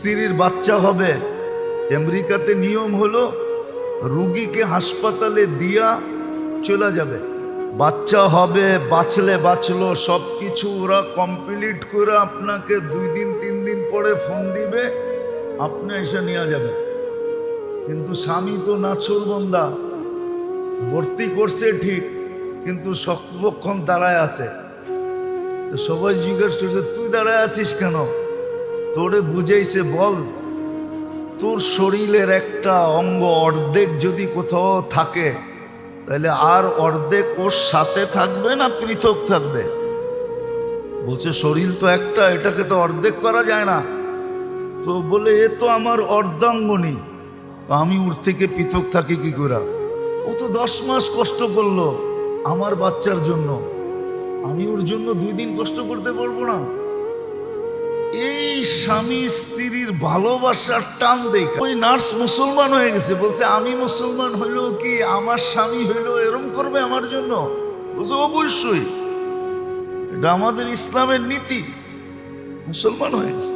স্ত্রীর বাচ্চা হবে, আমেরিকাতে নিয়ম হলো রুগীকে হাসপাতালে দিয়া চলে যাবে, বাচ্চা হবে, বাঁচলে বাঁচলো, সব কিছু ওরা কমপ্লিট করে আপনাকে 2 দিন 3 দিন পরে ফোন দিবে, আপনি এসে নিয়ে যাবেন। কিন্তু স্বামী তো নাছোড়বান্দা, ভর্তি করছে ঠিক, কিন্তু সর্বক্ষণ দাঁড়ায় আছে। তো সবাই জিজ্ঞেস করছে তুই দাঁড়ায় আছিস কেন? তোরে বুঝাইছে, বল তোর শরীরের একটা অঙ্গ অর্ধেক যদি কোথাও থাকে তাহলে আর অর্ধেক ওর সাথে থাকবে না পৃথক থাকবে? বলছে শরীর তো একটা, এটাকে তো অর্ধেক করা যায় না। তো বলে এ তো আমার অর্ধাঙ্গনী, তো আমি ওর থেকে পৃথক থাকি কি করে? ও তো 10 মাস কষ্ট করলো আমার বাচ্চার জন্য, আমি ওর জন্য 2 দিন কষ্ট করতে পারবো না? এই স্বামী স্ত্রীর ভালোবাসার টান দেখে ওই নার্স মুসলমান হয়ে গেছে। বলছে আমি মুসলমান হইলেও কি আমার স্বামী হইলেও এরম করবে আমার জন্য? বলছে অবশ্যই, এটা আমাদের ইসলামের নীতি। মুসলমান হয়ে গেছে।